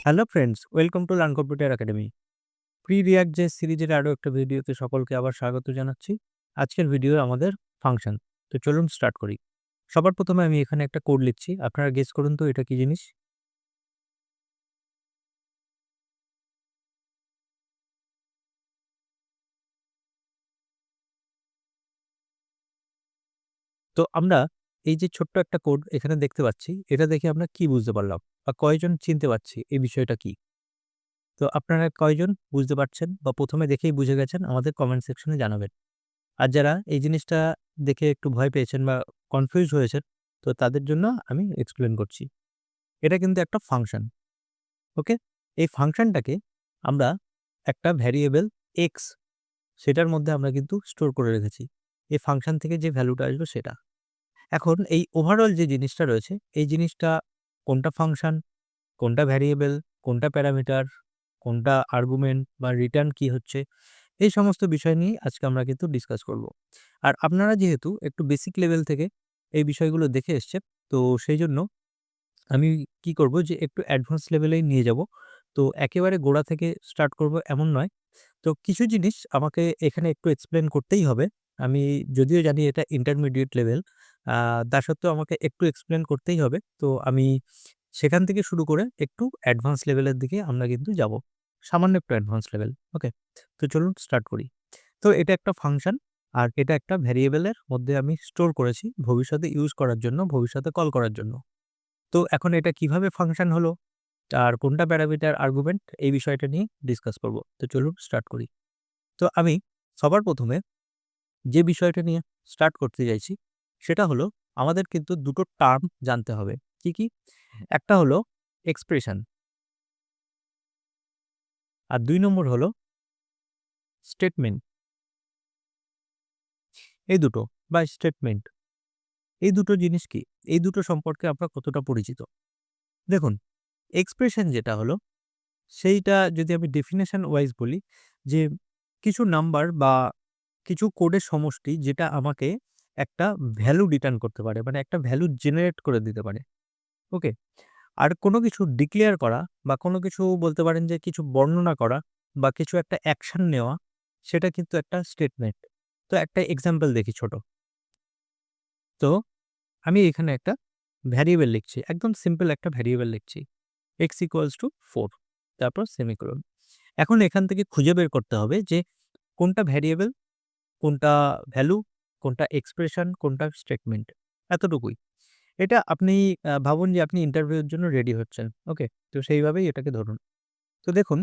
Hello friends, welcome to learn computer academy. Pre react JS সিরিজের আরও একটা ভিডিওতে সকলকে আবার স্বাগত জানাচ্ছি। আজকের ভিডিও আমাদের ফাংশন। তো চলুন স্টার্ট করি। সবার প্রথমে আমি এখানে একটা কোড লিখছি। আপনারা গেস করুন তো এটা কি জিনিস? তো আমরা এই যে ছোট্ট একটা কোড এখানে দেখতে পাচ্ছি, এটা দেখে আমরা কি বুঝতে পারলাম? বা কয়জন চিনতে পারছি এই বিষয়টা কি? তো আপনারা কয়জন বুঝতে পারছেন বা প্রথমে দেখেই বুঝে গেছেন আমাদের কমেন্ট সেকশনে জানাবেন। আর যারা এই জিনিসটা দেখে একটু ভয় পেয়েছেন বা কনফিউজ হয়েছেন, তো তাদের জন্য আমি এক্সপ্লেন করছি। এটা কিন্তু একটা ফাংশন। ওকে? এই ফাংশনটাকে আমরা একটা ভ্যারিয়েবল এক্স সেটার মধ্যে আমরা কিন্তু স্টোর করে রেখেছি। এই ফাংশন থেকে যে ভ্যালুটা আসবে সেটা। এখন এই ওভারঅল যে জিনিসটা রয়েছে, এই জিনিসটা কোনটা ফাংশন, কোনটা ভ্যারিয়েবল, কোনটা প্যারামিটার, কোনটা আর্গুমেন্ট বা রিটার্ন কি হচ্ছে, এই সমস্ত বিষয় নিয়ে আজকে আমরা কিন্তু ডিসকাস করব। আর আপনারা যেহেতু একটু বেসিক লেভেল থেকে এই বিষয়গুলো দেখে এসছেন, তো সেইজন্য আমি কি করব যে একটু অ্যাডভান্স লেভেলেই নিয়ে যাব। তো একেবারে গোড়া থেকে স্টার্ট করব এমন নয়। তো কিছু জিনিস আমাকে এখানে একটু এক্সপ্লেন করতেই হবে। আমি যদিও জানি এটা ইন্টারমিডিয়েট লেভেল, তা সত্ত্বেও আমাকে একটু এক্সপ্লেন করতেই হবে। তো আমি সেখান থেকে শুরু করে একটু অ্যাডভান্স লেভেলের দিকে আমরা কিন্তু যাব। সামান্য একটু অ্যাডভান্স লেভেল। ওকে? তো চলুন স্টার্ট করি। তো এটা একটা ফাংশন আর এটা একটা ভ্যারিয়েবলের মধ্যে আমি স্টোর করেছি ভবিষ্যতে ইউজ করার জন্য, ভবিষ্যতে কল করার জন্য। তো এখন এটা কিভাবে ফাংশন হলো? আর কোনটা প্যারামিটার আর্গুমেন্ট এই বিষয়টা নিয়ে ডিসকাস করব। তো চলুন স্টার্ট করি। তো আমি সবার প্রথমে যে বিষয়টা নিয়ে স্টার্ট করতে চাইছি সেটা হলো আমাদের কিন্তু দুটো টার্ম জানতে হবে। কি, কি? একটা হলো এক্সপ্রেশন আর ২ নম্বর হলো স্টেটমেন্ট। এই দুটো বা স্টেটমেন্ট এই দুটো জিনিস কি? এই দুটো সম্পর্কে আমরা কতটা পরিচিত? দেখুন, এক্সপ্রেশন যেটা হলো সেইটা যদি আমি ডেফিনিশন ওয়াইজ বলি যে কিছু নাম্বার বা কিছু কোডের সমষ্টি যেটা আমাকে একটা ভ্যালু রিটার্ন করতে পারে। মানে একটা ভ্যালু জেনারেট করে দিতে পারে। ওকে? আর কোনো কিছু ডিক্লেয়ার করা বা কোনো কিছু বলতে পারেন যে কিছু বর্ণনা করা বা কিছু একটা অ্যাকশন নেওয়া সেটা কিন্তু একটা স্টেটমেন্ট। তো একটা এক্সাম্পল দেখি ছোট। তো আমি এখানে একটা ভ্যারিয়েবল লিখছি। একদম সিম্পল একটা ভ্যারিয়েবল লিখছি। x equals to 4 তারপর সেমিকোলন। এখন এখান থেকে খুঁজে বের করতে হবে যে কোনটা ভ্যারিয়েবল, কোনটা ভ্যালু, কোনটা এক্সপ্রেশন, কোনটা স্টেটমেন্ট। এতটুকুই। এটা আপনি ভাবুন যে আপনি ইন্টারভিউর জন্য রেডি হচ্ছেন। ওকে? তো সেইভাবেই এটাকে ধরুন। তো দেখুন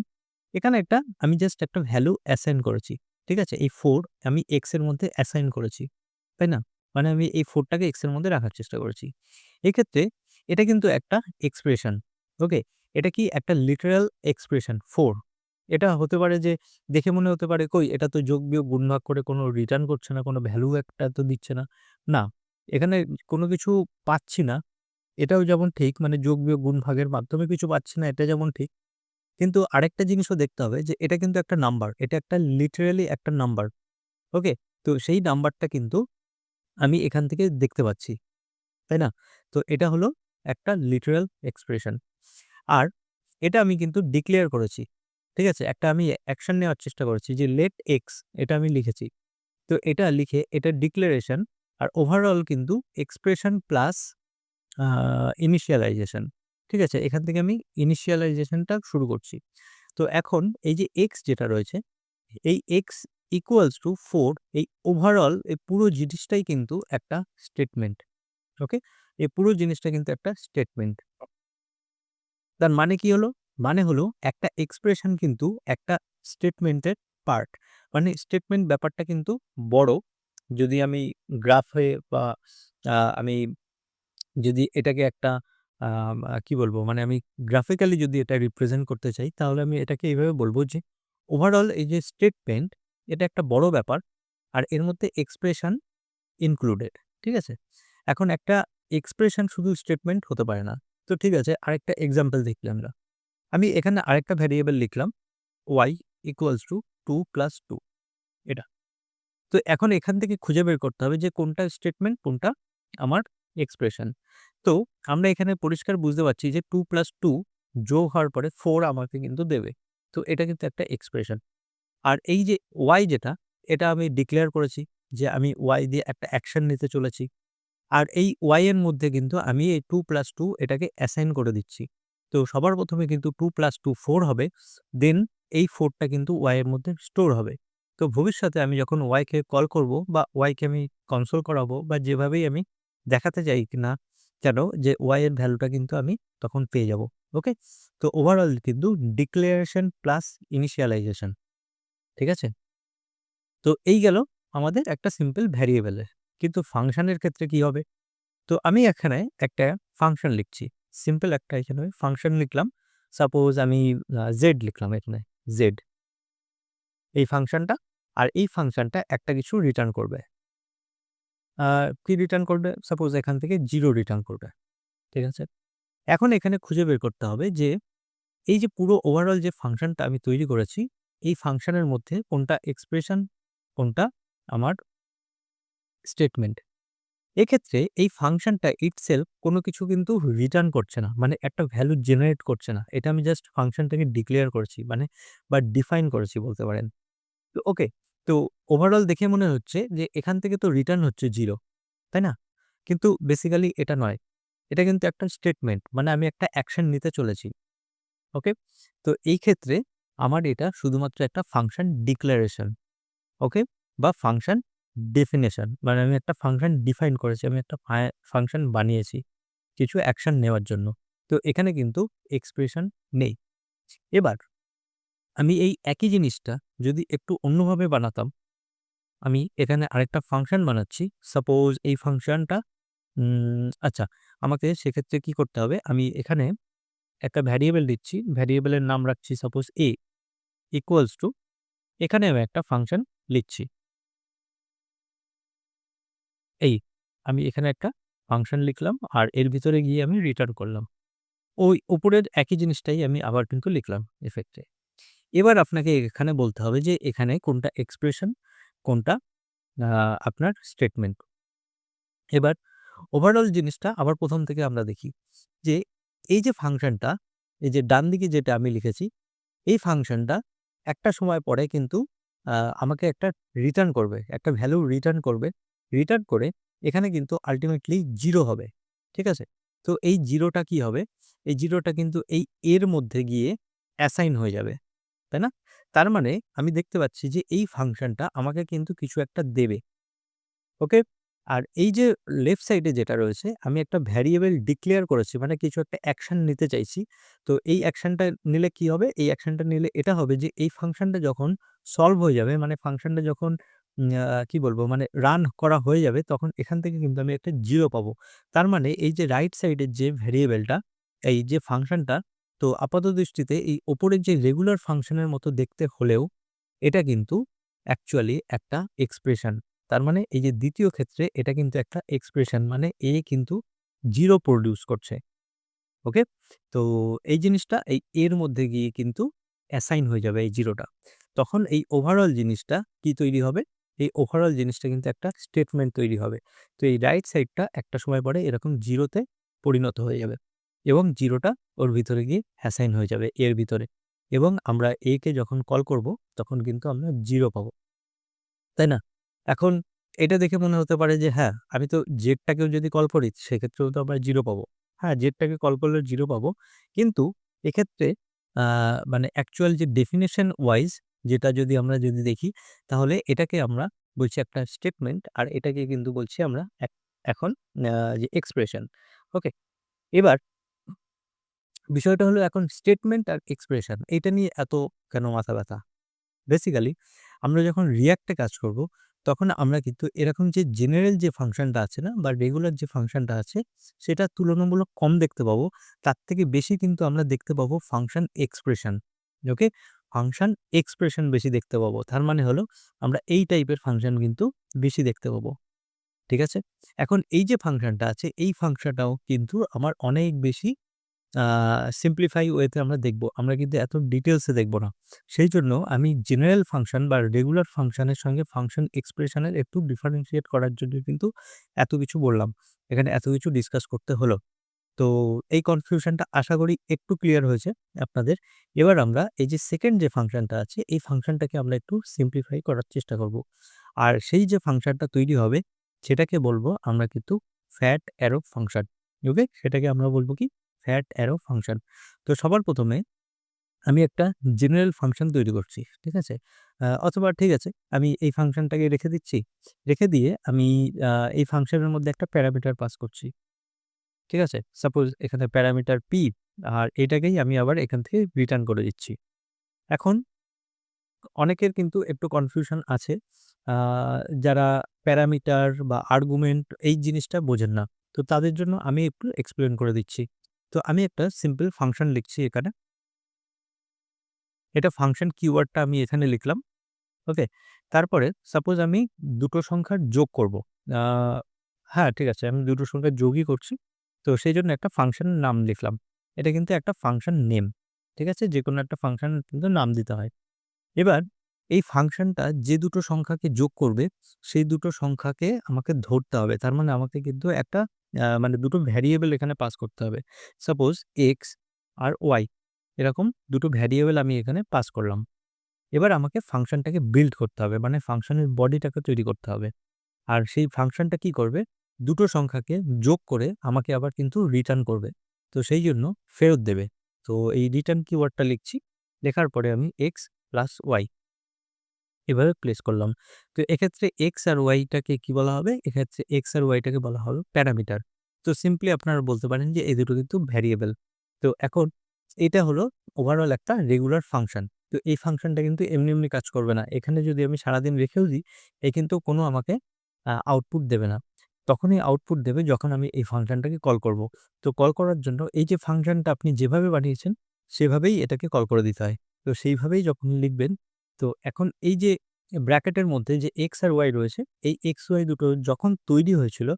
এখানে আমি জাস্ট একটা ভ্যালু অ্যাসাইন করেছি। ঠিক আছে? এই 4 আমি x এর মধ্যে অ্যাসাইন করেছি। তাই না? মানে আমি এই 4 টাকে x এর মধ্যে রাখার চেষ্টা করেছি। এক্ষেত্রে এটা কিন্তু একটা এক্সপ্রেশন। ওকে? এটা কি একটা লিটারাল এক্সপ্রেশন 4। এটা হতে পারে যে দেখে মনে হতে পারে কই এটা তো যোগ, বিয়োগ, গুণ, ভাগ করে কোনো রিটার্ন করছে না, কোনো ভ্যালু একটা তো দিচ্ছে না। না, এখানে কোনো কিছু পাচ্ছি না। এটাও যেমন ঠিক মানে যোগ, বিয়োগ, গুণ, ভাগের মাধ্যমে কিছু পাচ্ছি না এটা যেমন ঠিক। কিন্তু আরেকটা জিনিসও দেখতে হবে যে এটা কিন্তু একটা নাম্বার। এটা একটা লিটারেলি একটা নাম্বার। ওকে? তো সেই নাম্বারটা কিন্তু আমি এখান থেকে দেখতে পাচ্ছি। তাই না? তো এটা হলো একটা লিটারাল এক্সপ্রেশন। আর এটা আমি কিন্তু ডিক্লেয়ার করেছি। ঠিক আছে? একটা আমি অ্যাকশন নেওয়ার চেষ্টা করেছি যে লেট এক্স এটা আমি লিখেছি। তো এটা লিখে এটা ডিক্লারেশন আর ওভারঅল কিন্তু এক্সপ্রেশন প্লাস আ ইনিশিয়ালাইজেশন। ঠিক আছে? এখান থেকে আমি ইনিশিয়ালাইজেশনটা শুরু করছি। তো এখন এই যে এক্স যেটা রয়েছে, এই এক্স ইকুয়ালস টু 4 এই ওভারঅল এই পুরো জিনিসটাই কিন্তু একটা স্টেটমেন্ট। ওকে? এই পুরো জিনিসটা কিন্তু একটা স্টেটমেন্ট। তার মানে কি হলো? মানে হলো একটা এক্সপ্রেশন কিন্তু একটা স্টেটমেন্টের পার্ট। মানে স্টেটমেন্ট ব্যাপারটা কিন্তু বড়। যদি আমি গ্রাফে বা আমি যদি এটাকে একটা কি বলবো? মানে আমি গ্রাফিক্যালি যদি এটা রিপ্রেজেন্ট করতে চাই, তাহলে আমি এটাকে এভাবে বলব যে, ওভারঅল এই যে স্টেটমেন্ট, এটা একটা বড় ব্যাপার। আর এর মধ্যে এক্সপ্রেশন ইনক্লুডেড। ঠিক আছে? এখন একটা এক্সপ্রেশন শুধু স্টেটমেন্ট হতে পারে না। তো ঠিক আছে, আরেকটা এক্সাম্পল দেখি আমরা। আমি এখানে আরেকটা ভ্যারিয়েবল লিখলাম y ইকুয়ালস টু 2 প্লাস 2 এটা। তো এখন এখান থেকে খুঁজে বের করতে হবে যে কোনটা স্টেটমেন্ট, কোনটা আমার এক্সপ্রেশন। তো আমরা এখানে পরিষ্কার বুঝতে পারছি যে 2 প্লাস 2 যোগ হওয়ার পরে 4 আমাকে কিন্তু দেবে। তো এটা কিন্তু একটা এক্সপ্রেশন। আর এই যে যেটা, এটা আমি ডিক্লেয়ার করেছি যে আমি দিয়ে একটা অ্যাকশন নিতে চলেছি। আর এই এর মধ্যে কিন্তু আমি এই 2+2 এটাকে অ্যাসাইন করে দিচ্ছি। তো সবার ১ম এ কিন্তু 2+2 4 হবে। দেন এই 4 টা কিন্তু এর মধ্যে স্টোর হবে। তো ভবিষ্যতে আমি যখন কে কল করব বা কে আমি কনসোল করাবো বা যেভাবেই আমি দেখাতে চাই কিনা কেন যে এর ভ্যালুটা কিন্তু আমি তখন পেয়ে যাব। ওকে? তো ওভারঅল কিন্তু ডিক্লারেশন প্লাস ইনিশিয়ালাইজেশন। ঠিক আছে? তো এই গেল আমাদের একটা সিম্পল ভ্যারিয়েবলের। কিন্তু ফাংশনের ক্ষেত্রে কি হবে? তো আমি এখানে একটা ফাংশন লিখছি। সিম্পল একটা এখানে ফাংশন লিখলাম। সাপোজ আমি z লিখলাম এখানে z এই ফাংশনটা। আর এই ফাংশনটা একটা কিছু রিটার্ন করবে। আ কি রিটার্ন করবে? সাপোজ এখান থেকে 0 রিটার্ন করবে। ঠিক আছে? এখন এখানে খুঁজে বের করতে হবে যে এই যে পুরো ওভারঅল যে ফাংশনটা আমি তৈরি করেছি, এই ফাংশনের মধ্যে কোনটা এক্সপ্রেশন, কোনটা আমার স্টেটমেন্ট। এক্ষেত্রে এই ফাংশনটা ইটসেলফ কোনো কিছু কিন্তু রিটার্ন করছে না। মানে একটা ভ্যালু জেনারেট করছে না। এটা আমি জাস্ট ফাংশনটাকে ডিক্লেয়ার করেছি মানে বা ডিফাইন করেছি বলতে পারেন। তো ওকে। তো ওভারঅল দেখে মনে হচ্ছে যে এখান থেকে তো রিটার্ন হচ্ছে 0, তাই না? কিন্তু বেসিক্যালি এটা নয়। এটা কিন্তু একটা স্টেটমেন্ট। মানে আমি একটা অ্যাকশন নিতে চলেছি। ওকে? তো এই ক্ষেত্রে আমার এটা শুধুমাত্র একটা ফাংশন ডিক্লারেশন। ওকে? বা ফাংশন ডেফিনিশন। মানে আমি একটা ফাংশন ডিফাইন করেছি। আমি একটা ফাংশন বানিয়েছি কিছু অ্যাকশন নেওয়ার জন্য। তো এখানে কিন্তু এক্সপ্রেশন নেই। এবার আমি এই একই জিনিসটা যদি একটু অন্যভাবে বানাতাম, আমি এখানে আরেকটা ফাংশন বানাচ্ছি। সাপোজ এই ফাংশনটা আচ্ছা, আমাকে সেক্ষেত্রে কি করতে হবে? আমি এখানে একটা ভ্যারিয়েবল দিচ্ছি। ভ্যারিয়েবলের নাম রাখছি সাপোজ ইকুয়ালস টু এখানে আমি একটা ফাংশন লিখছি। এই আমি এখানে একটা ফাংশন লিখলাম আর এর ভিতরে গিয়ে আমি রিটার্ন করলাম। ওই উপরের একই জিনিসটাই আমি আবার কিন্তু লিখলাম এফেক্টে। এবার আপনাকে এখানে বলতে হবে যে এখানে কোনটা এক্সপ্রেশন, কোনটা আ আপনার স্টেটমেন্ট। এবার ওভারঅল জিনিসটা আবার ১ম থেকে আমরা দেখি যে এই যে ফাংশনটা, এই যে ডান দিকে যেটা আমি লিখেছি, এই ফাংশনটা একটা সময় পরে কিন্তু আ আমাকে একটা রিটার্ন করবে। একটা ভ্যালু রিটার্ন করবে। রিটার্ন করে এখানে কিন্তু আল্টিমেটলি 0 হবে। ঠিক আছে? তো এই 0 টা কি হবে? এই 0 টা কিন্তু এই এর মধ্যে গিয়ে অ্যাসাইন হয়ে যাবে। তাই না? তার মানে আমি দেখতে পাচ্ছি যে এই ফাংশনটা আমাকে কিন্তু কিছু একটা দেবে। ওকে? আর এই যে লেফট সাইডে যেটা রয়েছে আমি একটা ভ্যারিয়েবল ডিক্লেয়ার করেছি। মানে কিছু একটা অ্যাকশন নিতে চাইছি। তো এই অ্যাকশনটা নিলে কি হবে? এই অ্যাকশনটা নিলে এটা হবে যে এই ফাংশনটা যখন সলভ হয়ে যাবে মানে ফাংশনটা যখন কি বলবো? মানে রান করা হয়ে যাবে তখন এখান থেকে কিন্তু আমি একটা 0 পাবো। তার মানে এই যে রাইট সাইডের যে ভ্যারিয়েবলটা, এই যে ফাংশনটা তো আপাতদৃষ্টিতে এই উপরের যে রেগুলার ফাংশনের মতো দেখতে হলেও এটা কিন্তু অ্যাকচুয়ালি একটা এক্সপ্রেশন। তার মানে এই যে ২য় ক্ষেত্রে এটা কিন্তু একটা এক্সপ্রেশন মানে কিন্তু 0 প্রডিউস করছে। ওকে? তো এই জিনিসটা এই এর মধ্যে গিয়ে কিন্তু অ্যাসাইন হয়ে যাবে এই 0 টা। তখন এই ওভারঅল জিনিসটা কি তৈরি হবে? এই ওভারঅল জিনিসটা কিন্তু একটা স্টেটমেন্ট তৈরি হবে। তো এই রাইট সাইডটা একটা সময় পরে এরকম 0 তে পরিণত হয়ে যাবে এবং 0 টা ওর ভিতরে গিয়ে অ্যাসাইন হয়ে যাবে এর ভিতরে এবং আমরা কে যখন কল করব তখন কিন্তু আমরা 0 পাবো। তাই না? এখন এটা দেখে মনে হতে পারে যে হ্যাঁ, আমি তো জেডটাকেও যদি কল করি সেক্ষেত্রেও তো আমরা 0 পাবো। হ্যাঁ, জেডটাকে কল করলে 0 পাবো। কিন্তু এক্ষেত্রে আ মানে অ্যাকচুয়াল যে ডেফিনিশন ওয়াইজ যেটা যদি দেখি তাহলে এটাকে আমরা বলছি একটা স্টেটমেন্ট আর এটাকে কিন্তু বলছি আমরা এখন যে এক্সপ্রেশন। ওকে? এবার বিষয়টা হলো এখন স্টেটমেন্ট আর এক্সপ্রেশন এইটা নিয়ে এত কেন মাথা ব্যাথা? বেসিক্যালি আমরা যখন রিঅ্যাক্ট এ কাজ করব, তখন আমরা কিন্তু এরকম যে জেনারেল যে ফাংশনটা আছে না বা রেগুলার যে ফাংশনটা আছে, সেটা তুলনামূলক কম দেখতে পাবো। তার থেকে বেশি কিন্তু আমরা দেখতে পাবো ফাংশন এক্সপ্রেশন। ওকে? ফাংশন এক্সপ্রেশন বেশি দেখতে পাবো। তার মানে হলো আমরা এই টাইপের ফাংশন কিন্তু বেশি দেখতে পাবো। ঠিক আছে? এখন এই যে ফাংশনটা আছে, এই ফাংশনটাও কিন্তু আমার অনেক বেশি আ সিম্পলিফাই ওয়েতে আমরা দেখব। আমরা কিন্তু এত ডিটেইলস এ দেখব না। সেইজন্য আমি জেনারেল ফাংশন বা রেগুলার ফাংশনের সঙ্গে ফাংশন এক্সপ্রেশন এর একটু ডিফারেনশিয়েট করার জন্য কিন্তু এত কিছু বললাম। এখানে এত কিছু ডিসকাস করতে হলো। তো এই কনফিউশনটা আশা করি একটু ক্লিয়ার হয়েছে আপনাদের। এবার আমরা এই যে সেকেন্ড যে ফাংশনটা আছে, এই ফাংশনটাকে আমরা একটু সিম্পলিফাই করার চেষ্টা করব। আর সেই যে ফাংশনটা তৈরি হবে সেটাকে বলবো আমরা কিন্তু ফ্যাট অ্যারো ফাংশন। ওকে? সেটাকে আমরা বলবো কি? Fat arrow function. তো সবার ১ম এ আমি একটা জেনারেল ফাংশন তৈরি করছি। ঠিক আছে? অথবা ঠিক আছে, আমি এই ফাংশনটাকে রেখে দিচ্ছি। রেখে দিয়ে আমি আ এই ফাংশনের মধ্যে একটা প্যারামিটার পাস করছি। ঠিক আছে? সাপোজ এখানে প্যারামিটার p, আর এটাকেই আমি আবার এখান থেকে রিটার্ন করে দিচ্ছি। এখন অনেকের কিন্তু একটু কনফিউশন আছে। আ যারা প্যারামিটার বা আর্গুমেন্ট এই জিনিসটা বোঝেন না। তো তাদের জন্য আমি একটু এক্সপ্লেইন করে দিচ্ছি। তো আমি একটা সিম্পল ফাংশন লিখছি এখানে। এটা ফাংশন কিওয়ার্ডটা আমি এখানে লিখলাম। ওকে? তারপরে সাপোজ আমি দুটো সংখ্যার যোগ করব। আ হ্যাঁ, ঠিক আছে। আমি দুটো সংখ্যার যোগই করছি। তো সেইজন্য একটা ফাংশনের নাম লিখলাম। এটা কিন্তু একটা ফাংশন নেম। ঠিক আছে? যেকোনো একটা ফাংশনের কিন্তু নাম দিতে হয়। এবার এই ফাংশনটা যে দুটো সংখ্যাকে যোগ করবে, সেই দুটো সংখ্যাকে আমাকে ধরতে হবে। তার মানে আমাকে কিন্তু একটা মানে দুটো ভ্যারিয়েবল এখানে পাস করতে হবে। সাপোজ এক্স আর ওয়াই, এরকম দুটো ভ্যারিয়েবল আমি এখানে পাস করলাম। এবার আমাকে ফাংশনটাকে বিল্ড করতে হবে। মানে ফাংশনের বডিটাকে তৈরি করতে হবে। আর সেই ফাংশনটা কি করবে? দুটো সংখ্যাকে যোগ করে আমাকে আবার কিন্তু রিটার্ন করবে। তো সেই জন্য ফেরত দেবে। তো এই রিটার্ন কিওয়ার্ডটা লিখছি। লেখার পরে আমি x প্লাস y এভাবে প্লেস করলাম। তো এক্ষেত্রে x আর y টাকে কি বলা হবে? এক্ষেত্রে x আর y টাকে বলা হবে প্যারামিটার। তো সিম্পলি আপনারা বলতে পারেন যে এই দুটো কিন্তু ভ্যারিয়েবল। তো এখন এটা হলো ওভারঅল একটা রেগুলার ফাংশন। তো এই ফাংশনটা কিন্তু এমনি, এমনি কাজ করবে না। এখানে যদি আমি সারাদিন রেখেও দিই, এ কিন্তু কোনো আমাকে আউটপুট দেবে না। তখনই আউটপুট দেবে যখন আমি এই ফাংশনটাকে কল করব। তো কল করার জন্য এই যে ফাংশনটা আপনি যেভাবে বানিয়েছেন, সেভাবেই এটাকে কল করে দিতে হয়। তো সেইভাবেই যখন লিখবেন, তো এখন এই যে ব্র্যাকেটের মধ্যে যে x আর y রয়েছে, এই x, y দুটো যখন তৈরি হয়েছিল,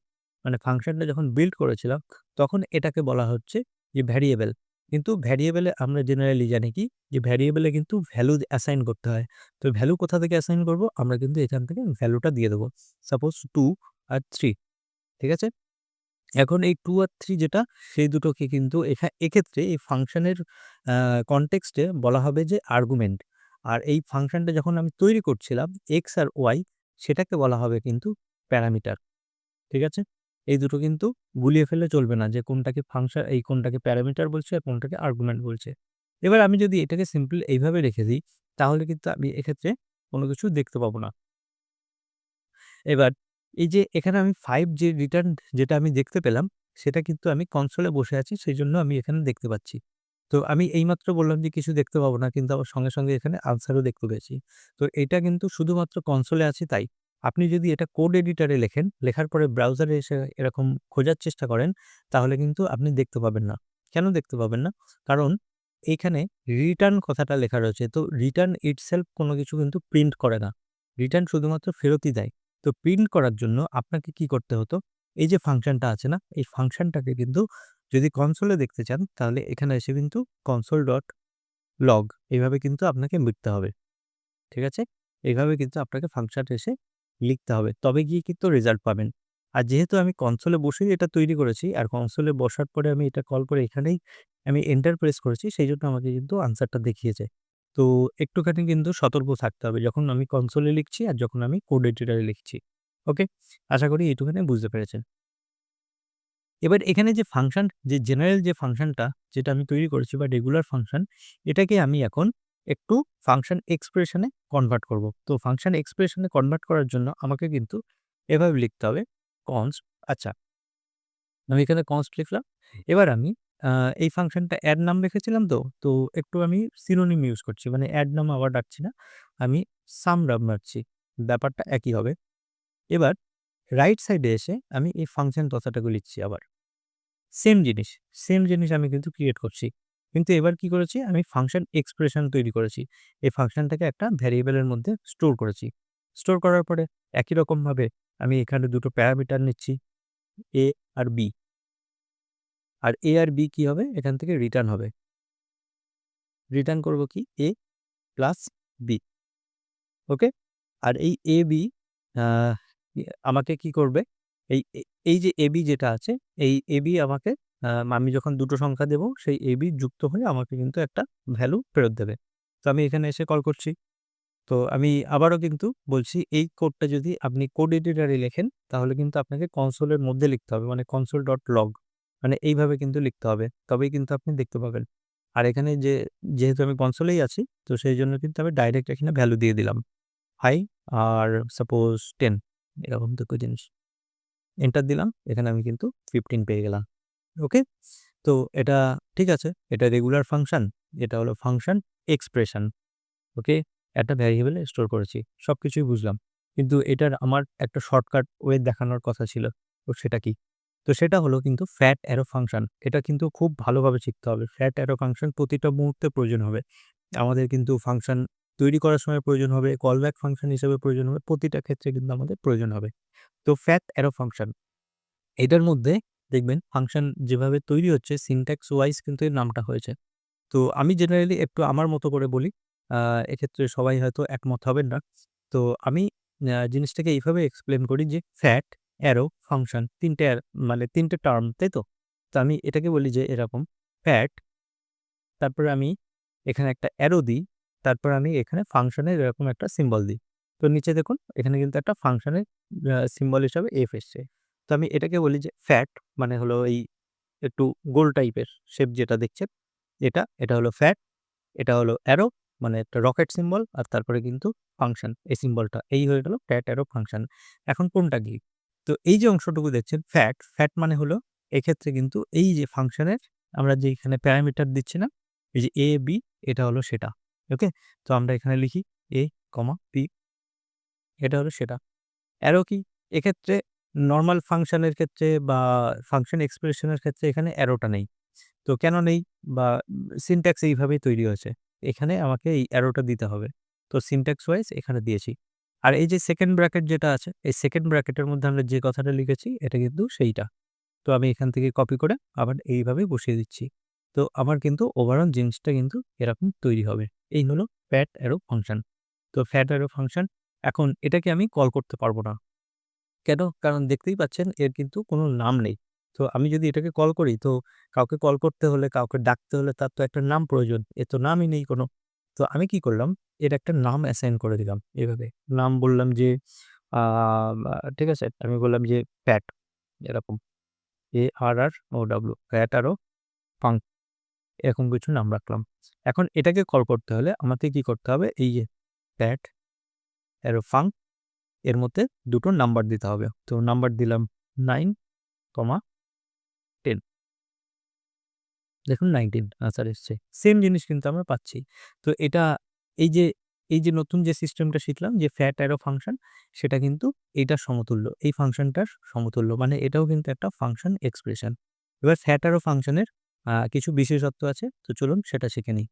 মানে ফাংশনটা যখন বিল্ড করেছিলাম, তখন এটাকে বলা হচ্ছে যে ভ্যারিয়েবল। কিন্তু ভ্যারিয়েবলে আমরা জেনারেলি জানি কি? যে ভ্যারিয়েবলে কিন্তু ভ্যালু অ্যাসাইন করতে হয়। তো ভ্যালু কোথা থেকে অ্যাসাইন করব? আমরা কিন্তু এখান থেকে ভ্যালুটা দিয়ে দেব। সাপোজ 2 আর 3, ঠিক আছে? এখন এই 2 আর 3 যেটা, সেই দুটোকে কিন্তু এক্ষেত্রে এই ফাংশনের আ কনটেক্সট এ বলা হবে যে আর্গুমেন্ট। আর এই ফাংশনটা যখন আমি তৈরি করছিলাম x আর y, সেটাকে বলা হবে কিন্তু প্যারামিটার। ঠিক আছে? এই দুটো কিন্তু গুলিয়ে ফেললে চলবে না যে কোনটাকে এই কোনটাকে প্যারামিটার বলছে আর কোনটাকে আর্গুমেন্ট বলছে। এবার আমি যদি এটাকে সিম্পল এইভাবে রেখে দিই, তাহলে কিন্তু আমি এক্ষেত্রে কোন কিছু দেখতে পাবো না। এবার এই যে এখানে আমি 5 যে রিটার্ন যেটা আমি দেখতে পেলাম, সেটা কিন্তু আমি কনসোলে বসে আছি, সেজন্য আমি এখানে দেখতে পাচ্ছি। তো আমি এইমাত্র বললাম যে কিছু দেখতে পাবো না, কিন্তু আবার সঙ্গে, সঙ্গে এখানে আনসারও দেখতে পেয়েছি। তো এটা কিন্তু শুধুমাত্র কনসোলে আছে তাই। আপনি যদি এটা কোড এডিটরে লেখেন, লেখার পরে ব্রাউজারে এসে এরকম খোঁজার চেষ্টা করেন, তাহলে কিন্তু আপনি দেখতে পাবেন না। কেন দেখতে পাবেন না? কারণ এইখানে রিটার্ন কথাটা লেখা রয়েছে। তো রিটার্ন ইটসেলফ কোনো কিছু কিন্তু প্রিন্ট করে না। রিটার্ন শুধুমাত্র ফেরতই দেয়। তো প্রিন্ট করার জন্য আপনাকে কি করতে হতো? এই যে ফাংশনটা আছে না? এই ফাংশনটাকে কিন্তু যদি কনসোলে দেখতে চান, তাহলে এখানে এসে কিন্তু console.log এভাবে কিন্তু আপনাকে লিখতে হবে। ঠিক আছে? এভাবে কিন্তু আপনাকে ফাংশনটা এসে লিখতে হবে। তবে গিয়ে কিন্তু রেজাল্ট পাবেন। আর যেহেতু আমি কনসোলে বসেই এটা তৈরি করেছি, আর কনসোলে বসার পরে আমি এটা কল করে এখানেই আমি এন্টার প্রেস করেছি, সেইজন্য আমাকে কিন্তু আনসারটা দেখিয়েছে। তো একটুখানি কিন্তু সতর্ক থাকতে হবে যখন আমি কনসোলে লিখছি আর যখন আমি কোড এডিটরে লিখছি। ওকে? আশা করি এইটুখানি বুঝতে পেরেছেন। এবার এখানে যে ফাংশন, যে জেনারেল যে ফাংশনটা যেটা আমি তৈরি করেছি বা রেগুলার ফাংশন, এটাকে আমি এখন একটু ফাংশন এক্সপ্রেশন এ কনভার্ট করব। তো ফাংশন এক্সপ্রেশন এ কনভার্ট করার জন্য আমাকে কিন্তু এভাবে লিখতে হবে কনস্ট। আচ্ছা, আমি এখানে কনস্ট লিখলাম। এবার আমি আ এই ফাংশনটা এড নাম রেখেছিলাম তো, তো একটু আমি সিনোনিম ইউজ করছি। মানে এড নাম আবার ডাকছি না। আমি সাম নাম রাখছি। ব্যাপারটা একই হবে। এবার রাইট সাইডে এসে আমি এই ফাংশন কথাটাকে লিখছি আবার। সেম জিনিস, সেম জিনিস আমি কিন্তু ক্রিয়েট করছি। কিন্তু এবার কি করেছি? আমি ফাংশন এক্সপ্রেশন তৈরি করেছি। এই ফাংশনটাকে একটা ভ্যারিয়েবলের মধ্যে স্টোর করেছি। স্টোর করার পরে একই রকমভাবে আমি এখানে দুটো প্যারামিটার নিচ্ছি, a R b। R a R b কি হবে? এখান থেকে রিটার্ন হবে। রিটার্ন করব কি? a plus b। ওকে? আর এই a b আ আমাকে কি করবে? এই এই যে ab যেটা আছে, এই ab আমাকে আমি যখন দুটো সংখ্যা দেব সেই AB যুক্ত হয়ে আমাকে কিন্তু একটা ভ্যালু ফেরত দেবে। তো আমি এখানে এসে কল করছি। তো আমি আবারও কিন্তু বলছি এই কোডটা যদি আপনি কোড এডিটরে লেখেন তাহলে কিন্তু আপনাকে কনসোলের মধ্যে লিখতে হবে। মানে console.log মানে এইভাবে কিন্তু লিখতে হবে। তবেই কিন্তু আপনি দেখতে পাবেন। আর এখানে যেহেতু আমি কনসোলেই আছি তো সেইজন্য কিন্তু আমি ডাইরেক্ট এখানে ভ্যালু দিয়ে দিলাম। 5 আর সাপোজ 10 এরকম ২ টো জিনিস। এন্টার দিলাম। এখানে আমি কিন্তু 15 পেয়ে গেলাম। ওকে? তো এটা ঠিক আছে। এটা রেগুলার ফাংশন। এটা হলো ফাংশন এক্সপ্রেশন। ওকে? একটা ভ্যারিয়েবলে স্টোর করেছি। সবকিছুই বুঝলাম। কিন্তু এটার আমার একটা শর্টকাট ওয়ে দেখানোর কথা ছিল। তো সেটা কি? তো সেটা হলো কিন্তু ফ্যাট অ্যারো ফাংশন। এটা কিন্তু খুব ভালোভাবে শিখতে হবে। ফ্যাট অ্যারো ফাংশন প্রতিটা মুহূর্তে প্রয়োজন হবে। আমাদের কিন্তু ফাংশন তৈরি করার সময় প্রয়োজন হবে, কল ব্যাক ফাংশন হিসেবে প্রয়োজন হবে। প্রতিটা ক্ষেত্রে কিন্তু আমাদের প্রয়োজন হবে। তো ফ্যাট অ্যারো ফাংশন এটার মধ্যে দেখবেন ফাংশন যেভাবে তৈরি হচ্ছে সিনট্যাক্স ওয়াইজ কিন্তু এর নামটা হয়েছে। তো আমি জেনারেলি একটু আমার মতো করে বলি। আ এক্ষেত্রে সবাই হয়তো একমত হবেন না। তো আমি জিনিসটাকে এইভাবে এক্সপ্লেইন করি যে ফ্যাট, অ্যারো, ফাংশন ৩ টে মানে ৩ টে টার্ম, তাই তো? তো আমি এটাকে বলি যে এরকম ফ্যাট, তারপরে আমি এখানে একটা অ্যারো দিই, তারপর আমি এখানে ফাংশনের এরকম একটা সিম্বল দিই। তো নিচে দেখুন এখানে কিন্তু একটা ফাংশনের সিম্বল হিসাবে এফ এসছে। তো আমি এটাকে বলি যে ফ্যাট মানে হলো এই একটু গোল টাইপের শেপ যেটা দেখছেন এটা হলো ফ্যাট, এটা হলো অ্যারো মানে একটা রকেট সিম্বল আর তারপরে কিন্তু ফাংশন এই সিম্বলটা এই হয়ে গেল ফ্যাট অ্যারো ফাংশন। এখন কোনটা কি? তো এই যে অংশটুকু দেখছেন ফ্যাট মানে হলো এক্ষেত্রে কিন্তু এই যে ফাংশনের আমরা যে এখানে প্যারামিটার দিচ্ছি না? এই যে A, B এটা হলো সেটা। ওকে? তো আমরা এখানে লিখি A, B এটা হলো সেটা। অ্যারো কি? এক্ষেত্রে নরমাল ফাংশনের ক্ষেত্রে বা ফাংশন এক্সপ্রেশন এর ক্ষেত্রে এখানে অ্যারোটা নেই। তো কেন নেই? বা সিনট্যাক্স এইভাবেই তৈরি হয়েছে। এখানে আমাকে এই অ্যারোটা দিতে হবে। তো সিনট্যাক্স ওয়াইজ এখানে দিয়েছি। আর এই যে সেকেন্ড ব্র্যাকেট যেটা আছে, এই সেকেন্ড ব্র্যাকেটের মধ্যে আমরা যে কথাটা লিখেছি এটা কিন্তু সেইটা। তো আমি এখান থেকে কপি করে আবার এইভাবে বসিয়ে দিচ্ছি। তো আমার কিন্তু ওভারঅল জিনিসটা কিন্তু এরকম তৈরি হবে। এই হলো ফ্যাট অ্যারো ফাংশন। তো ফ্যাট অ্যারো ফাংশন এখন এটাকে আমি কল করতে পারব না। কেন? কারণ দেখতেই পাচ্ছেন এর কিন্তু কোনো নাম নেই। তো আমি যদি এটাকে কল করি তো কাউকে কল করতে হলে, কাউকে ডাকতে হলে তার তো একটা নাম প্রয়োজন। এর তো নামই নেই কোনো। তো আমি কি করলাম? এর একটা নাম অ্যাসাইন করে দিলাম এভাবে। নাম বললাম যে আ আ ঠিক আছে? আমি বললাম যে প্যাট এরকম ARROW প্যাট আরো ফাং এরকম কিছু নাম রাখলাম। এখন এটাকে কল করতে হলে আমাকে কি করতে হবে? এই যে প্যাট অ্যারো ফাং এর মধ্যে দুটো নাম্বার দিতে হবে। তো নাম্বার দিলাম 9, 10 দেখুন 19 আনসার এসছে। সেম জিনিস কিন্তু আমরা পাচ্ছি। তো এটা এই যে এই যে নতুন যে সিস্টেমটা শিখলাম যে ফ্যাট অ্যারো ফাংশন সেটা কিন্তু এইটার সমতুল্য। এই ফাংশনটার সমতুল্য। মানে এটাও কিন্তু একটা ফাংশন এক্সপ্রেশন। এবার ফ্যাট অ্যারো ফাংশনের কিছু বিশেষত্ব আছে। তো চলুন সেটা শিখে নিই।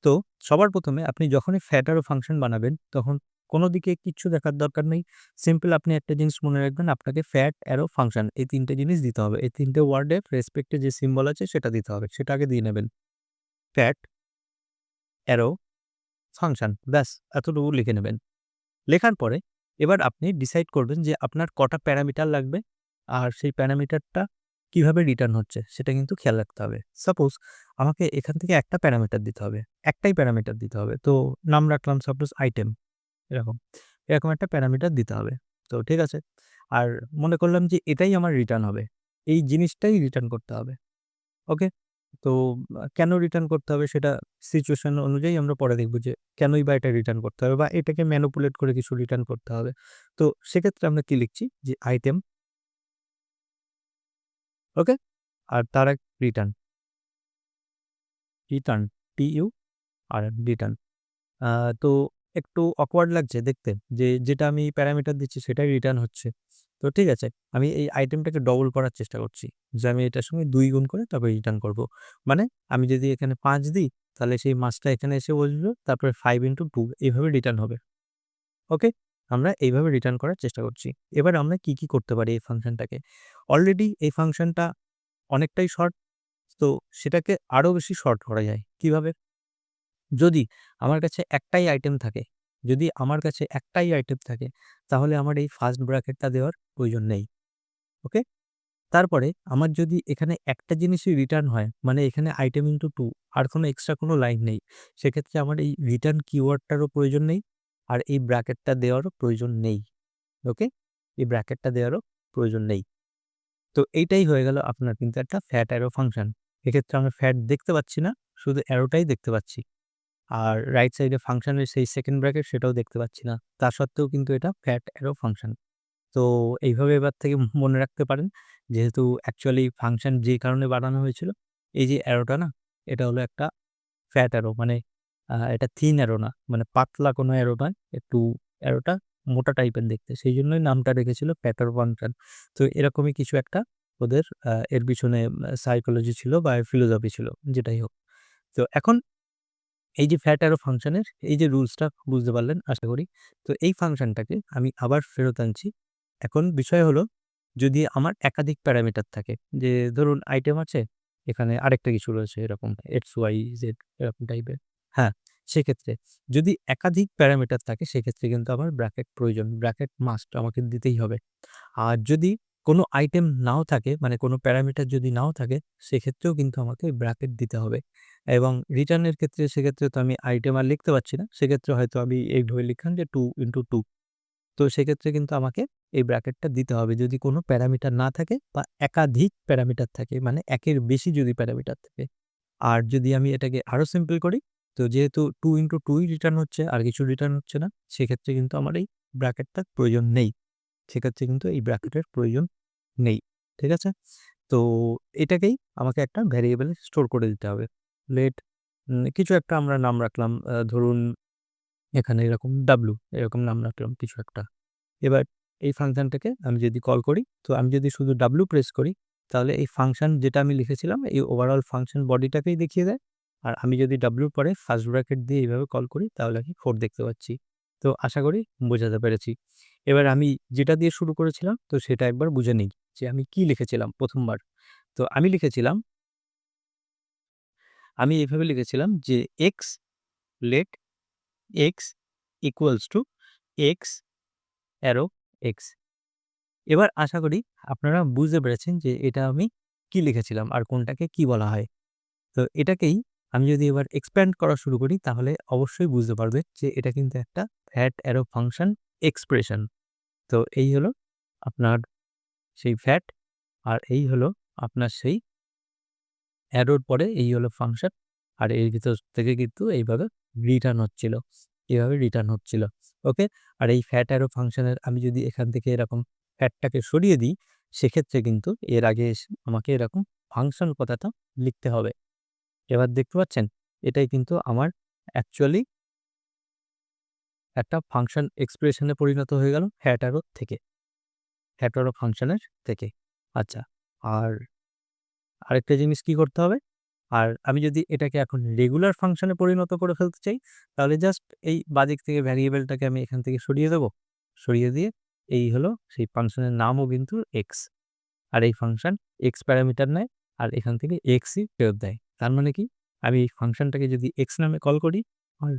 তো সবার ১ম এ আপনি যখনই ফ্যাট অ্যারো ফাংশন বানাবেন, তখন কোন দিকে কিচ্ছু দেখার দরকার নেই। সিম্পল আপনি একটা জিনিস মনে রাখবেন, আপনাকে ফ্যাট অ্যারো ফাংশন এই ৩ টে জিনিস দিতে হবে। এই ৩ টে ওয়ার্ডের রেসপেক্ট এ যে সিম্বল আছে সেটা দিতে হবে। সেটা আগে দিয়ে নেবেন। ফ্যাট অ্যারো ফাংশন ব্যাস এতটুকু লিখে নেবেন। লেখার পরে এবার আপনি ডিসাইড করবেন যে আপনার কটা প্যারামিটার লাগবে আর সেই প্যারামিটারটা কিভাবে রিটার্ন হচ্ছে সেটা কিন্তু খেয়াল রাখতে হবে। সাপোজ আমাকে এখান থেকে একটা প্যারামিটার দিতে হবে। একটাই প্যারামিটার দিতে হবে। তো নাম রাখলাম সাপোজ আইটেম এরকম। এরকম একটা প্যারামিটার দিতে হবে। তো ঠিক আছে। আর মনে করলাম যে এটাই আমার রিটার্ন হবে। এই জিনিসটাই রিটার্ন করতে হবে। ওকে? তো কেন রিটার্ন করতে হবে সেটা সিচুয়েশন অনুযায়ী আমরা পরে দেখব যে কেনই বা এটা রিটার্ন করতে হবে বা এটাকে ম্যানিপুলেট করে কিছু রিটার্ন করতে হবে। তো সেক্ষেত্রে আমরা কি লিখছি যে আইটেম, ওকে? আর তার এক রিটার্ন, রিটার্ন টিইউ আর রিটার্ন। আ তো একটু awkward লাগছে দেখতে যে যেটা আমি প্যারামিটার দিচ্ছি সেটাই রিটার্ন হচ্ছে। তো ঠিক আছে। আমি এই আইটেমটাকে ডবল করার চেষ্টা করছি। যে আমি এটার সঙ্গে ২ গুণ করে তারপরে রিটার্ন করব। মানে আমি যদি এখানে ৫ দিই তাহলে সেই ৫ টা এখানে এসে বসবে। তারপরে 5 into 2 এভাবে রিটার্ন হবে। ওকে? আমরা এইভাবে রিটার্ন করার চেষ্টা করছি। এবার আমরা কি করতে পারি এই ফাংশনটাকে? অলরেডি এই ফাংশনটা অনেকটাই শর্ট। তো সেটাকে আরো বেশি শর্ট করা যায়। কিভাবে? যদি আমার কাছে একটাই আইটেম থাকে, যদি আমার কাছে একটাই আইটেম থাকে, তাহলে আমার এই ফার্স্ট ব্র্যাকেটটা দেওয়ার প্রয়োজন নেই। ওকে? তারপরে আমার যদি এখানে একটা জিনিসই রিটার্ন হয়, মানে এখানে আইটেম ইনটু 2 আর কোনো এক্সট্রা কোনো লাইন নেই। সেক্ষেত্রে আমার এই রিটার্ন কিওয়ার্ডটারও প্রয়োজন নেই। আর এই ব্র্যাকেটটা দেওয়ারও প্রয়োজন নেই। ওকে? এই ব্র্যাকেটটা দেওয়ারও প্রয়োজন নেই। তো এইটাই হয়ে গেল আপনার কিন্তু একটা ফ্যাট অ্যারো ফাংশন। এক্ষেত্রে আমরা ফ্যাট দেখতে পাচ্ছি না, শুধু অ্যারোটাই দেখতে পাচ্ছি। আর রাইট সাইডে ফাংশনের সেই সেকেন্ড ব্র্যাকেট সেটাও দেখতে পাচ্ছি না। তা সত্ত্বেও কিন্তু এটা ফ্যাট অ্যারো ফাংশন। তো এইভাবে এবার থেকে মনে রাখতে পারেন, যেহেতু অ্যাকচুয়ালি ফাংশন যে কারণে বানানো হয়েছিল, এই যে অ্যারোটা না, এটা হলো একটা ফ্যাট অ্যারো, মানে এটা থিন অ্যারো না, মানে পাতলা কোনো অ্যারো নয়, একটু অ্যারোটা মোটা টাইপের দেখতে। সেইজন্যই নামটা রেখেছিল ফ্যাট অ্যারো ফাংশন। তো এরকমই কিছু একটা ওদের এর পিছনে সাইকোলজি ছিল বা ফিলোসফি ছিল, যেটাই হোক। তো এখন এই যে ফ্যাট অ্যারো ফাংশনের এই যে রুলসটা বুঝতে পারলেন আশা করি। তো এই ফাংশনটাকে আমি আবার ফেরত আনছি। এখন বিষয় হলো, যদি আমার একাধিক প্যারামিটার থাকে, যে ধরুন আইটেম আছে, এখানে আরেকটা কিছু রয়েছে এরকম এক্স, ওয়াই, জেড এরকম টাইপের। হ্যাঁ, সেক্ষেত্রে যদি একাধিক প্যারামিটার থাকে সেক্ষেত্রে কিন্তু আমার ব্র্যাকেট প্রয়োজন। ব্র্যাকেট মাস্ট আমাকে দিতেই হবে। আর যদি কোনো আইটেম নাও থাকে, মানে কোনো প্যারামিটার যদি নাও থাকে, সেক্ষেত্রেও কিন্তু আমাকে ব্র্যাকেট দিতে হবে। এবং রিটার্নের ক্ষেত্রে সেক্ষেত্রে তো আমি আইটেম আর লিখতে পারছি না। সেক্ষেত্রে হয়তো আমি এইভাবে লিখলাম যে 2 ইনটু 2। তো সেক্ষেত্রে কিন্তু আমাকে এই ব্র্যাকেটটা দিতে হবে যদি কোনো প্যারামিটার না থাকে বা একাধিক প্যারামিটার থাকে, মানে একের বেশি যদি প্যারামিটার থাকে। আর যদি আমি এটাকে আরো সিম্পল করি, তো যেহেতু 2 ইনটু 2 ই রিটার্ন হচ্ছে, আর কিছু রিটার্ন হচ্ছে না, সেক্ষেত্রে কিন্তু আমার এই ব্র্যাকেটটার প্রয়োজন নেই। সেক্ষেত্রে কিন্তু এই ব্র্যাকেটের প্রয়োজন নেই। ঠিক আছে? তো এটাকেই আমাকে একটা ভ্যারিয়েবলে স্টোর করে দিতে হবে। লেট কিছু একটা আমরা নাম রাখলাম, ধরুন এখানে এরকম W এরকম নাম রাখলাম কিছু একটা। এবার এই ফাংশনটাকে আমি যদি কল করি, তো আমি যদি শুধু W প্রেস করি, তাহলে এই ফাংশন যেটা আমি লিখেছিলাম এই ওভারঅল ফাংশন বডিটাকেই দেখিয়ে দেয়। আর আমি যদি W পরে ফার্স্ট ব্র্যাকেট দিয়ে এইভাবে কল করি, তাহলে আমি 4 দেখতে পাচ্ছি। তো আশা করি বোঝাতে পেরেছি। এবার আমি যেটা দিয়ে শুরু করেছিলাম, তো সেটা একবার বুঝে নিই যে আমি কি লিখেছিলাম ১ম বার। তো আমি এভাবে লিখেছিলাম যে x, let x equals to x arrow x। এবার আশা করি আপনারা বুঝতে পেরেছেন যে এটা আমি কি লিখেছিলাম আর কোনটাকে কি বলা হয়। তো এটাকেই আমি যদি এবার এক্সপ্যান্ড করা শুরু করি, তাহলে অবশ্যই বুঝতে পারবে যে এটা কিন্তু একটা ফ্যাট অ্যারো ফাংশন এক্সপ্রেশন। তো এই হলো আপনার সেই ফ্যাট, আর এই হলো আপনার সেই অ্যারোর পরে এই হলো ফাংশন। আর এর ভিতর থেকে কিন্তু এইভাবে রিটার্ন হচ্ছিল। এভাবে রিটার্ন হচ্ছিল। ওকে? আর এই ফ্যাট অ্যারো ফাংশনের আমি যদি এখান থেকে এরকম ফ্যাটটাকে সরিয়ে দিই, সেক্ষেত্রে কিন্তু এর আগে আমাকে এরকম ফাংশন কথাটা লিখতে হবে। এবার দেখতে পাচ্ছেন? এটাই কিন্তু আমার অ্যাকচুয়ালি একটা ফাংশন এক্সপ্রেশনে পরিণত হয়ে গেল ফ্যাট অ্যারো থেকে। ফ্যাট অ্যারো ফাংশনের থেকে। আচ্ছা। আর আরেকটা জিনিস কি করতে হবে? আর আমি যদি এটাকে এখন রেগুলার ফাংশনে পরিণত করে ফেলতে চাই, তাহলে জাস্ট এই বাঁদিক থেকে ভ্যারিয়েবলটাকে আমি এখান থেকে সরিয়ে দেব। সরিয়ে দিয়ে এই হলো সেই ফাংশনের নামও কিন্তু এক্স। আর এই ফাংশন এক্স প্যারামিটার নেয় আর এখান থেকে এক্সই ফেরত দেয়। তার মানে কি? আমি এই ফাংশনটাকে যদি এক্স নামে কল করি আর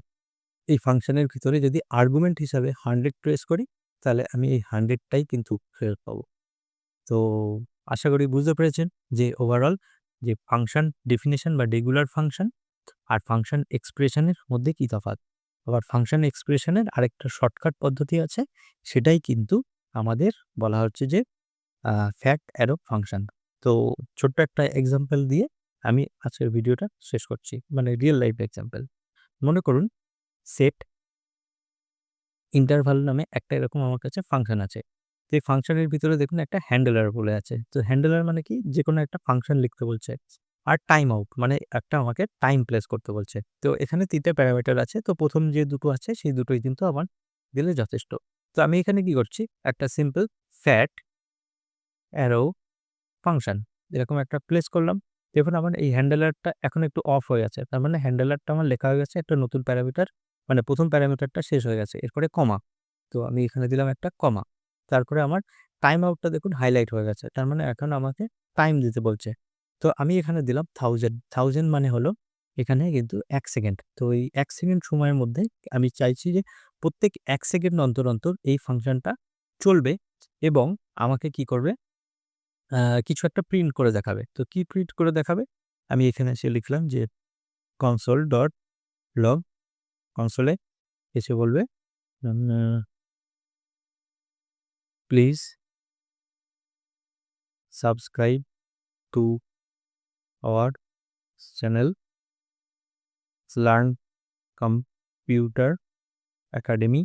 এই ফাংশনের ভিতরে যদি আর্গুমেন্ট হিসাবে 100 প্রেস করি, তাহলে আমি এই 100 টাই কিন্তু ফেরত পাবো। তো আশা করি বুঝতে পেরেছেন যে ওভারঅল যে ফাংশন ডেফিনিশন বা রেগুলার ফাংশন আর ফাংশন এক্সপ্রেশনের মধ্যে কি তফাৎ। আবার ফাংশন এক্সপ্রেশনের আরেকটা শর্টকাট পদ্ধতি আছে, সেটাই কিন্তু আমাদের বলা হচ্ছে যে ফ্যাক্ট অ্যারো ফাংশন। তো ছোট্ট একটা এক্সাম্পল দিয়ে আমি আজকের ভিডিওটা শেষ করছি, মানে রিয়েল লাইফ এক্সাম্পল। মনে করুন সেট ইন্টারভাল নামে একটা এরকম আমার কাছে ফাংশন আছে। তো এই ফাংশনের ভিতরে দেখুন একটা হ্যান্ডলার বলে আছে। তো হ্যান্ডলার মানে কি? যেকোনো একটা ফাংশন লিখতে বলছে। আর টাইম আউট মানে একটা আমাকে টাইম প্লেস করতে বলছে। তো এখানে ৩ টে প্যারামিটার আছে। তো ১ম যে দুটো আছে সেই দুটোই কিন্তু আমার দিলে যথেষ্ট। তো আমি এখানে কি করছি? একটা সিম্পল ফ্যাট অ্যারো ফাংশন এরকম একটা প্লেস করলাম। দেখুন আমার এই হ্যান্ডলারটা এখন একটু অফ হয়ে আছে। তার মানে হ্যান্ডলারটা আমার লেখা হয়ে গেছে, একটা নতুন প্যারামিটার, মানে ১ম প্যারামিটারটা শেষ হয়ে গেছে। এরপরে কমা। তো আমি এখানে দিলাম একটা কমা। তারপরে আমার টাইম আউটটা দেখুন হাইলাইট হয়ে গেছে। তার মানে এখন আমাকে টাইম দিতে বলছে। তো আমি এখানে দিলাম 1000 1000 মানে হলো এখানে কিন্তু ১ সেকেন্ড। তো এই ১ সেকেন্ড সময়ের মধ্যে আমি চাইছি যে প্রত্যেক ১ সেকেন্ড অন্তর, অন্তর এই ফাংশনটা চলবে এবং আমাকে কি করবে? কিছু একটা প্রিন্ট করে দেখাবে। তো কি প্রিন্ট করে দেখাবে? আমি এখানে এসে লিখলাম যে console.log কনসোলে এসে বলবে please subscribe to our channel learn computer academy.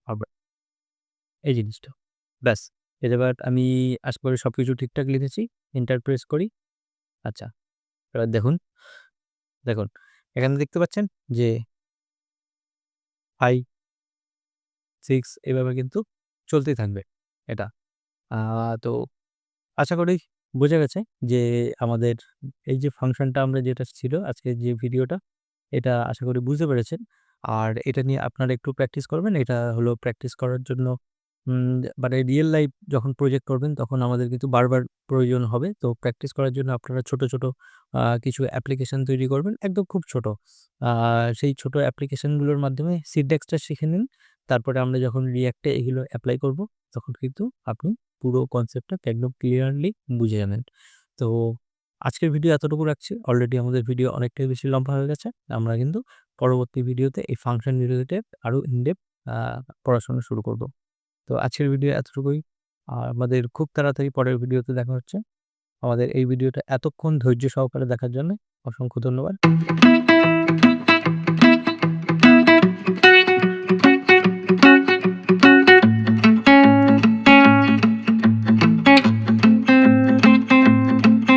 আবার এই জিনিসটা। ব্যাস। এবার আমি আশা করি সবকিছু ঠিকঠাক লিখেছি। এন্টার প্রেস করি। আচ্ছা, এবার দেখুন এখানে দেখতে পাচ্ছেন যে 5, 6 এভাবে কিন্তু চলতেই থাকবে এটা। তো আশা করি বোঝা গেছে যে আমাদের এই যে ফাংশনটা আমরা যেটা ছিল আজকের যে ভিডিওটা, এটা আশা করি বুঝতে পেরেছেন। আর এটা নিয়ে আপনারা একটু প্র্যাকটিস করবেন। এটা হলো প্র্যাকটিস করার জন্য মানে রিয়েল লাইফ যখন প্রজেক্ট করবেন তখন আমাদের কিন্তু বারবার প্রয়োজন হবে। তো প্র্যাকটিস করার জন্য আপনারা ছোট, ছোট কিছু অ্যাপ্লিকেশন তৈরি করবেন। একদম খুব ছোট। আ সেই ছোট অ্যাপ্লিকেশনগুলোর মাধ্যমে সিনট্যাক্সটা শিখে নিন। তারপরে আমরা যখন React এ এগুলো এপ্লাই করব তখন কিন্তু আপনি পুরো কনসেপ্টটা একদম ক্লিয়ারলি বুঝে যাবেন। তো আজকের ভিডিও এতটুকু রাখছি। অলরেডি আমাদের ভিডিও অনেকটাই বেশি লম্বা হয়ে গেছে। আমরা কিন্তু পরবর্তী ভিডিওতে এই ফাংশন রিলেটেড আরো in-depth আ পড়াশোনা শুরু করব। তো আজকের ভিডিও এতটুকুই। আমাদের খুব তাড়াতাড়ি পরের ভিডিওতে দেখা হচ্ছে। আমাদের এই ভিডিওটা এতক্ষণ ধৈর্য সহকারে দেখার জন্য অসংখ্য ধন্যবাদ।